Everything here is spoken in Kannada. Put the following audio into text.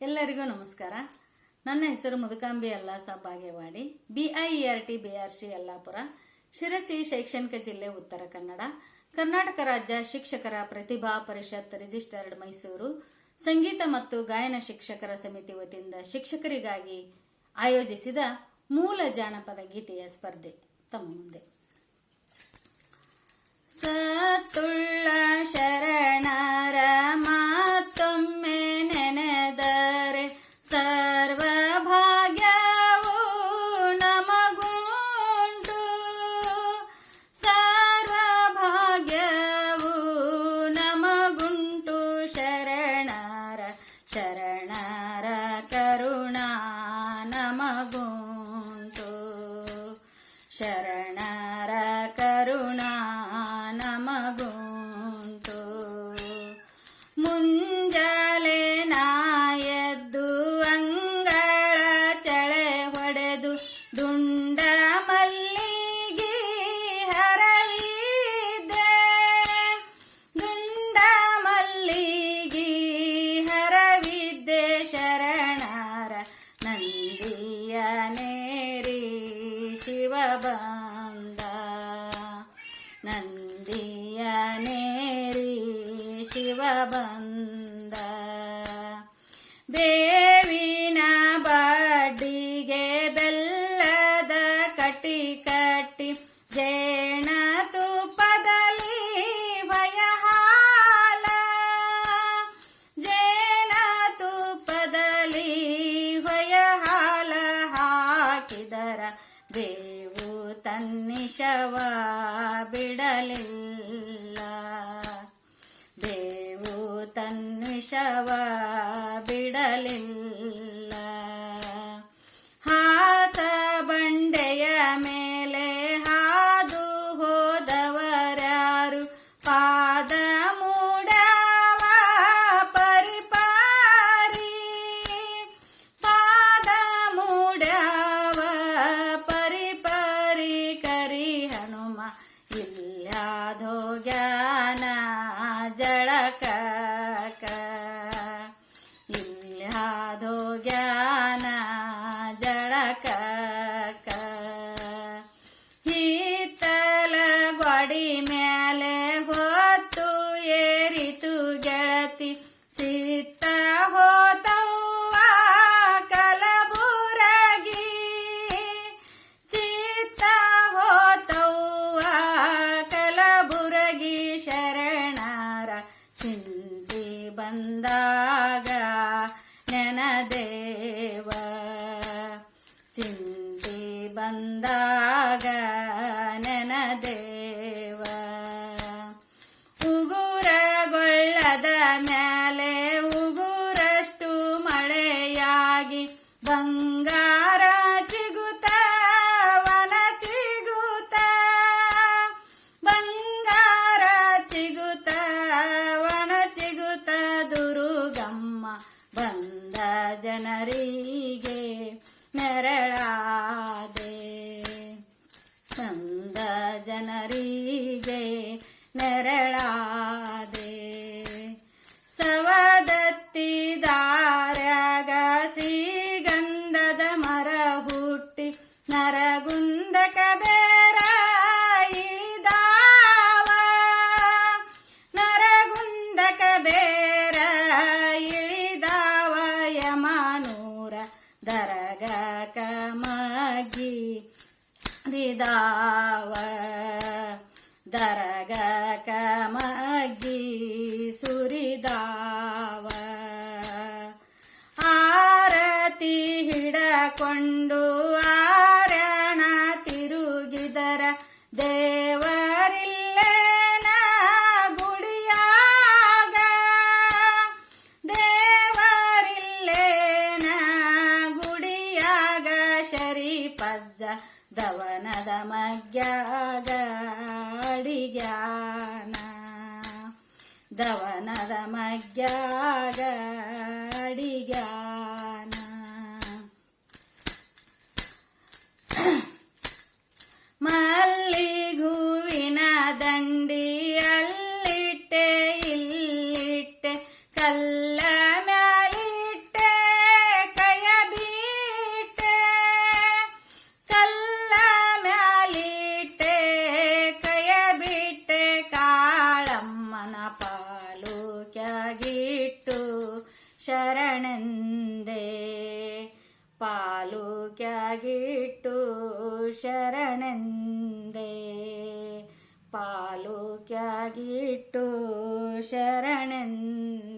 ಎಲ್ಲರಿಗೂ ನಮಸ್ಕಾರ. ನನ್ನ ಹೆಸರು ಮುದುಕಾಂಬಿ ಅಲ್ಲಾಸ ಬಾಗೇವಾಡಿ, BIERT BRC ಯಲ್ಲಾಪುರ, ಶಿರಸಿ ಶೈಕ್ಷಣಿಕ ಜಿಲ್ಲೆ, ಉತ್ತರ ಕನ್ನಡ, ಕರ್ನಾಟಕ ರಾಜ್ಯ ಶಿಕ್ಷಕರ ಪ್ರತಿಭಾ ಪರಿಷತ್ ರಿಜಿಸ್ಟರ್ಡ್ ಮೈಸೂರು ಸಂಗೀತ ಮತ್ತು ಗಾಯನ ಶಿಕ್ಷಕರ ಸಮಿತಿ ವತಿಯಿಂದ ಶಿಕ್ಷಕರಿಗಾಗಿ ಆಯೋಜಿಸಿದ ಮೂಲ ಜಾನಪದ ಗೀತೆಯ ಸ್ಪರ್ಧೆ ತಮ್ಮ ಮುಂದೆ. ಸತ್ತುಳ್ಳ ಶರಣರ ಮಾತೊಮ್ಮೆ ನೆನೆದರೆ ಸರ್ವ ಭಾಗ್ಯವೂ ನಮಗುಂಟು, ಸರ್ವ ಭಾಗ್ಯವೂ ನಮಗುಂಟು. ಶರಣರ ಶರಣರ ಕರುಣಾ ನಮಗುಂಟು, ಶರಣರ ಕರುಣಾ ನಮಗುಂಟು. ಮುಂಜಾಲೆ ನಾಯದ್ದು ಅಂಗಳ ಚಳೆ ಹೊಡೆದು ದುಂಡ ಮಲ್ಲಿಗೆ ಹರವಿದ್ದೆ, ದುಂಡ ಮಲ್ಲಿಗೆ ಹರವಿದ್ದೆ. ಶರಣರ ನಂದಿಯ ನೇರಿ ಶಿವ ಬಂದ, ನಂದಿಯ ನೇರಿ ಶಿವ ಬಂದ. ಬೇವಿನ ಬಡ್ಡಿಗೆ ಬೆಲ್ಲದ ಕಟ್ಟಿ ಕಟ್ಟಿ ಜೇಣ ತುಪ್ಪದಲ್ಲಿ ಭಯಹಾಲ, ಜೇಣ ತುಪ್ಪದಲ್ಲಿ ಭಯಹಾಲ ಹಾಕಿದರ ಬೇವು ತನ್ನಿಶವ ಬಿಡಲಿಲ್ಲ, ಬೇವು ತನ್ನಿಶವ ಬಿಡಲಿಲ್ಲ. ಹಾಸ ಬಂಡೆಯ ಮೇಲೆ ಹಾದು ಹೋದವರ್ಯಾರು ಪಾದ ಮೂಡವ ಪರಿಪಾರಿ, ಪಾದ ಮೂಡವ ಪರಿಪಾರಿ. ಕರಿ ಹನುಮ ಇಲ್ಯಾದೋ ಜ್ಞಾನ ಜಳಕಕ, ಇಲ್ಯಾದೋ ಜ್ಞಾನ ಜಳಕಕ. ಹಿತ್ತಲ ಗೋಡಿ ಮೇಲೆ ಹೊತ್ತು ಏರಿತು ಗೆಳತಿ, ಚಿತ್ತ ಹೋತವ್ವ ಕಲಬುರಗಿ, ಚಿತ್ತ ಹೋತವ್ವ ಕಲಬುರಗಿ. ಶರಣರ ಚಿಂತಿ ಬಂದಾಗ ನೆನದೇವ, ಚಿಂತಿ ಬಂದಾಗ ನೆನದೇವ. ಉಗುರಗೊಳ್ಳದ ಮ್ಯಾಲೆ ಉಗುರಷ್ಟು ಮಳೆಯಾಗಿ ಬಂಗಾರ ಚಿಗುತ ವನ ಚಿಗುತ, ಬಂಗಾರ ಚಿಗುತ ವನ ಚಿಗುತ. ದುರುಗಮ್ಮ ಬಂದ ಜನರಿಗೆ ನೆರಳಾದೆ, ಬಂದ ಜನರಿಗೆ ನೆರಳಾದೆ. ಸವದತ್ತಿ ದಾರ್ಯಾಗ ಶ್ರೀಗಂಧದ ಮರ ಹುಟ್ಟಿ ನರಗುಂದಕ ಬೇರ ಇಳಿದಾವ, ನರಗುಂದಕ ಬೇರ ಇಳಿದಾವ. ಯಮನೂರ ದರಗಕ ಮಗ್ಗಿ ಸುರಿದಾವ, ದರಗಕ ಮಗ್ಗಿ ಸುರಿದಾವ. ಆರತಿ ಹಿಡಕೊಂಡು ಆರಣ ತಿರುಗಿದರ ದೇವರಿಲ್ಲೇನ ಗುಡಿಯಾಗ, ದೇವರಿಲ್ಲೇನ ಗುಡಿಯಾಗ. ಶರೀಪಜ್ಜ ದವನದ ಮಗ್ಯಾಗ ಅಡಿಗ್ಯಾನ, ದವನದ ಮಗ್ಯಾಗ ಅಡಿಗ್ಯಾನ. ಮಲ್ಲಿಗೂವಿನ ದಂಡಿ ಅಲ್ಲಿಟ್ಟೆ ಇಲ್ಲಿಟ್ಟೆ ಕಲ್ಲ ಮ್ಯಾಲಿಟ್ಟೆ, ಶರಣೆಂದೇ ಪಾಲುಕ್ಯಾಗಿಟ್ಟು ಶರಣೆಂದೇ ಪಾಲುಕ್ಯಾಗಿಟ್ಟು ಶರಣೆಂದೇ